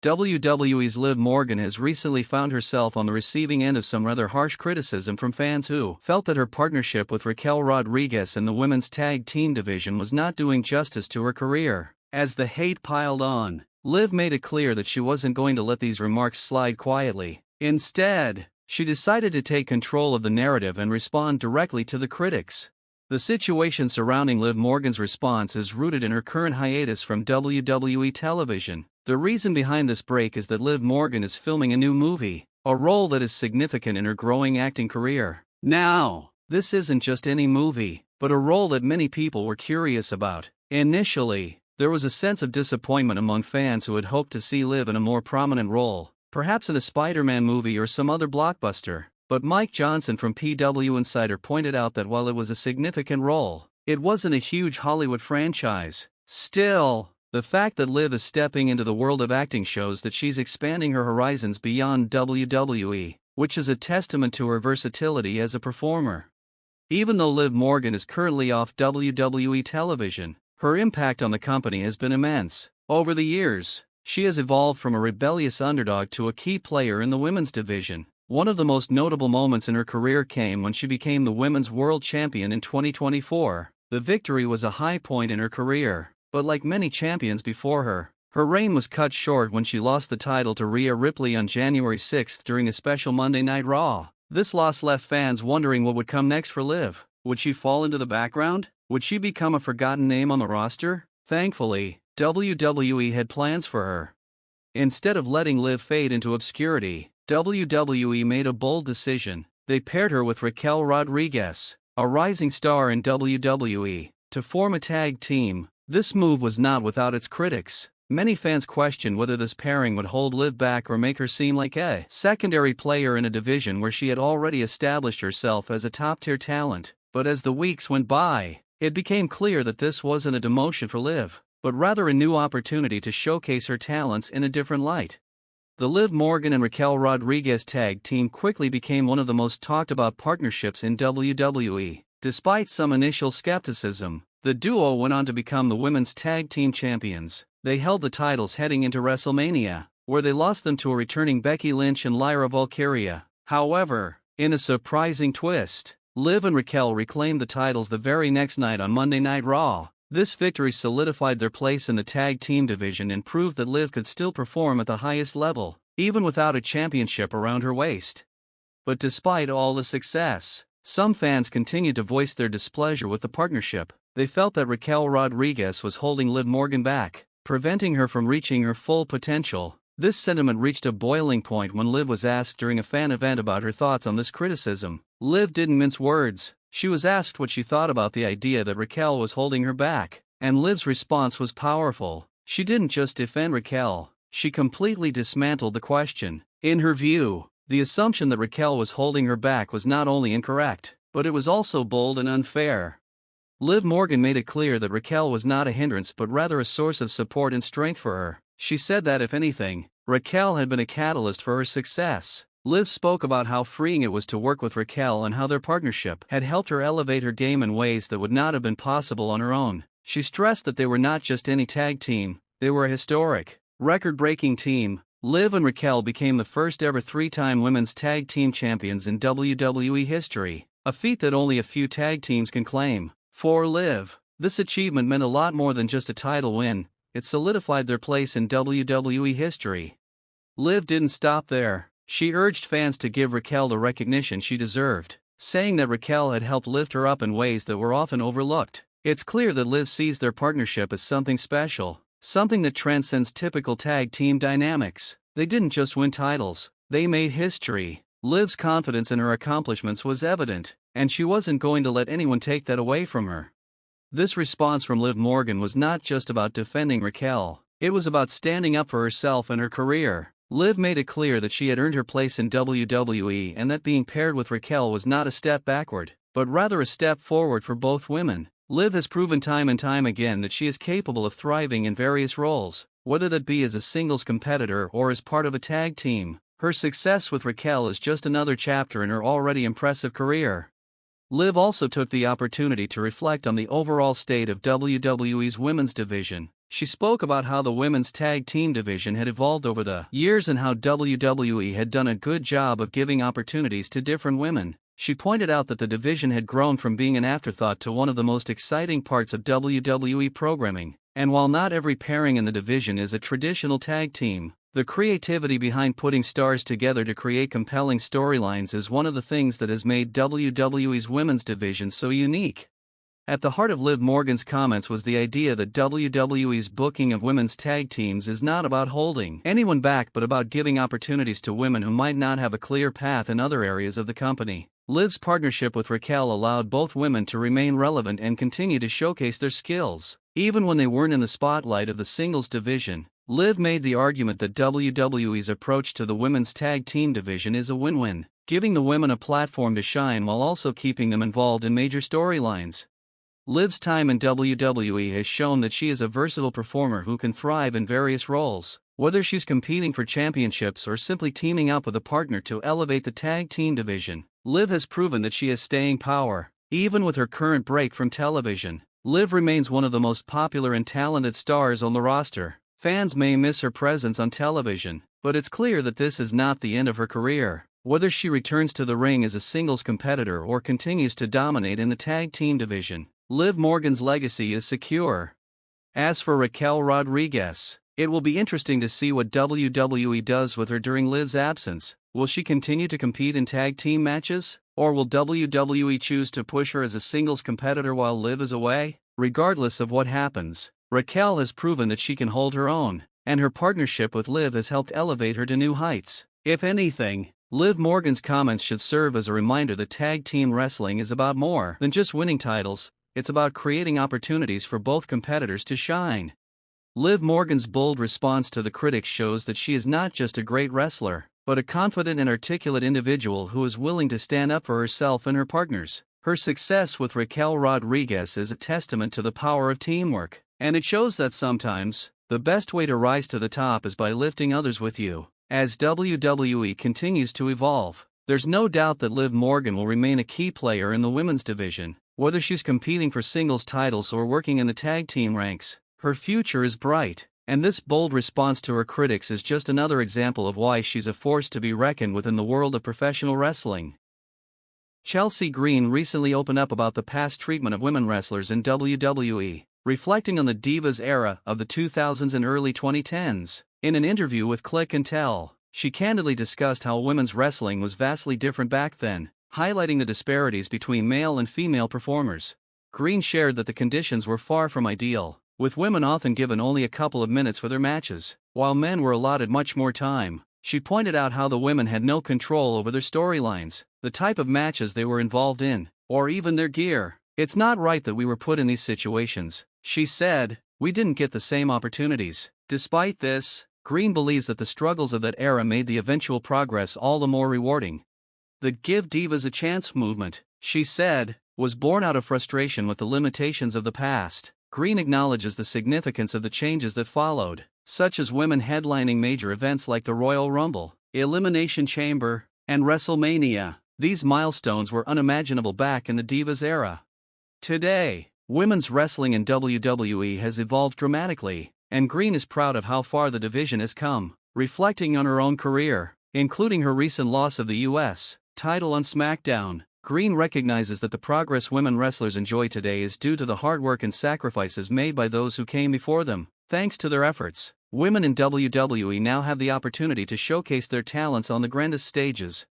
WWE's Liv Morgan has recently found herself on the receiving end of some rather harsh criticism from fans who felt that her partnership with Raquel Rodriguez in the women's tag team division was not doing justice to her career. As the hate piled on, Liv made it clear that she wasn't going to let these remarks slide quietly. Instead, she decided to take control of the narrative and respond directly to the critics. The situation surrounding Liv Morgan's response is rooted in her current hiatus from WWE television. The reason behind this break is that Liv Morgan is filming a new movie, a role that is significant in her growing acting career. Now, this isn't just any movie, but a role that many people were curious about. Initially, there was a sense of disappointment among fans who had hoped to see Liv in a more prominent role, perhaps in a Spider-Man movie or some other blockbuster. But Mike Johnson from PW Insider pointed out that while it was a significant role, it wasn't a huge Hollywood franchise. Still, the fact that Liv is stepping into the world of acting shows that she's expanding her horizons beyond WWE, which is a testament to her versatility as a performer. Even though Liv Morgan is currently off WWE television, her impact on the company has been immense. Over the years, she has evolved from a rebellious underdog to a key player in the women's division. One of the most notable moments in her career came when she became the Women's World Champion in 2024. The victory was a high point in her career, but like many champions before her, her reign was cut short when she lost the title to Rhea Ripley on January 6 during a special Monday Night Raw. This loss left fans wondering what would come next for Liv. Would she fall into the background? Would she become a forgotten name on the roster? Thankfully, WWE had plans for her. Instead of letting Liv fade into obscurity, WWE made a bold decision. They paired her with Raquel Rodriguez, a rising star in WWE, to form a tag team. This move was not without its critics. Many fans questioned whether this pairing would hold Liv back or make her seem like a secondary player in a division where she had already established herself as a top-tier talent. But as the weeks went by, it became clear that this wasn't a demotion for Liv, but rather a new opportunity to showcase her talents in a different light. The Liv Morgan and Raquel Rodriguez tag team quickly became one of the most talked about partnerships in WWE. Despite some initial skepticism, the duo went on to become the women's tag team champions. They held the titles heading into WrestleMania, where they lost them to a returning Becky Lynch and Lyra Valkyria. However, in a surprising twist, Liv and Raquel reclaimed the titles the very next night on Monday Night Raw. This victory solidified their place in the tag team division and proved that Liv could still perform at the highest level, even without a championship around her waist. But despite all the success, some fans continued to voice their displeasure with the partnership. They felt that Raquel Rodriguez was holding Liv Morgan back, preventing her from reaching her full potential. This sentiment reached a boiling point when Liv was asked during a fan event about her thoughts on this criticism. Liv didn't mince words. She was asked what she thought about the idea that Raquel was holding her back, and Liv's response was powerful. She didn't just defend Raquel, she completely dismantled the question. In her view, the assumption that Raquel was holding her back was not only incorrect, but it was also bold and unfair. Liv Morgan made it clear that Raquel was not a hindrance but rather a source of support and strength for her. She said that if anything, Raquel had been a catalyst for her success. Liv spoke about how freeing it was to work with Raquel and how their partnership had helped her elevate her game in ways that would not have been possible on her own. She stressed that they were not just any tag team, they were a historic, record-breaking team. Liv and Raquel became the first ever three-time women's tag team champions in WWE history, a feat that only a few tag teams can claim. For Liv, this achievement meant a lot more than just a title win. It solidified their place in WWE history. Liv didn't stop there. She urged fans to give Raquel the recognition she deserved, saying that Raquel had helped lift her up in ways that were often overlooked. It's clear that Liv sees their partnership as something special, something that transcends typical tag team dynamics. They didn't just win titles, they made history. Liv's confidence in her accomplishments was evident, and she wasn't going to let anyone take that away from her. This response from Liv Morgan was not just about defending Raquel, it was about standing up for herself and her career. Liv made it clear that she had earned her place in WWE and that being paired with Raquel was not a step backward, but rather a step forward for both women. Liv has proven time and time again that she is capable of thriving in various roles, whether that be as a singles competitor or as part of a tag team. Her success with Raquel is just another chapter in her already impressive career. Liv also took the opportunity to reflect on the overall state of WWE's women's division. She spoke about how the women's tag team division had evolved over the years and how WWE had done a good job of giving opportunities to different women. She pointed out that the division had grown from being an afterthought to one of the most exciting parts of WWE programming, and while not every pairing in the division is a traditional tag team, the creativity behind putting stars together to create compelling storylines is one of the things that has made WWE's women's division so unique. At the heart of Liv Morgan's comments was the idea that WWE's booking of women's tag teams is not about holding anyone back but about giving opportunities to women who might not have a clear path in other areas of the company. Liv's partnership with Raquel allowed both women to remain relevant and continue to showcase their skills. Even when they weren't in the spotlight of the singles division, Liv made the argument that WWE's approach to the women's tag team division is a win-win, giving the women a platform to shine while also keeping them involved in major storylines. Liv's time in WWE has shown that she is a versatile performer who can thrive in various roles, whether she's competing for championships or simply teaming up with a partner to elevate the tag team division. Liv has proven that she has staying power, even with her current break from television. Liv remains one of the most popular and talented stars on the roster. Fans may miss her presence on television, but it's clear that this is not the end of her career. Whether she returns to the ring as a singles competitor or continues to dominate in the tag team division, Liv Morgan's legacy is secure. As for Raquel Rodriguez, it will be interesting to see what WWE does with her during Liv's absence. Will she continue to compete in tag team matches, or will WWE choose to push her as a singles competitor while Liv is away? Regardless of what happens, Raquel has proven that she can hold her own, and her partnership with Liv has helped elevate her to new heights. If anything, Liv Morgan's comments should serve as a reminder that tag team wrestling is about more than just winning titles. It's about creating opportunities for both competitors to shine. Liv Morgan's bold response to the critics shows that she is not just a great wrestler, but a confident and articulate individual who is willing to stand up for herself and her partners. Her success with Raquel Rodriguez is a testament to the power of teamwork, and it shows that sometimes, the best way to rise to the top is by lifting others with you. As WWE continues to evolve, there's no doubt that Liv Morgan will remain a key player in the women's division. Whether she's competing for singles titles or working in the tag team ranks, her future is bright, and this bold response to her critics is just another example of why she's a force to be reckoned with in the world of professional wrestling. Chelsea Green recently opened up about the past treatment of women wrestlers in WWE, reflecting on the Divas era of the 2000s and early 2010s. In an interview with Click and Tell, she candidly discussed how women's wrestling was vastly different back then, highlighting the disparities between male and female performers. Green shared that the conditions were far from ideal, with women often given only a couple of minutes for their matches, while men were allotted much more time. She pointed out how the women had no control over their storylines, the type of matches they were involved in, or even their gear. It's not right that we were put in these situations, she said. We didn't get the same opportunities. Despite this, Green believes that the struggles of that era made the eventual progress all the more rewarding. The Give Divas a Chance movement, she said, was born out of frustration with the limitations of the past. Green acknowledges the significance of the changes that followed, such as women headlining major events like the Royal Rumble, Elimination Chamber, and WrestleMania. These milestones were unimaginable back in the Divas era. Today, women's wrestling in WWE has evolved dramatically, and Green is proud of how far the division has come, reflecting on her own career, including her recent loss of the U.S. title on SmackDown. Green recognizes that the progress women wrestlers enjoy today is due to the hard work and sacrifices made by those who came before them. Thanks to their efforts, women in WWE now have the opportunity to showcase their talents on the grandest stages.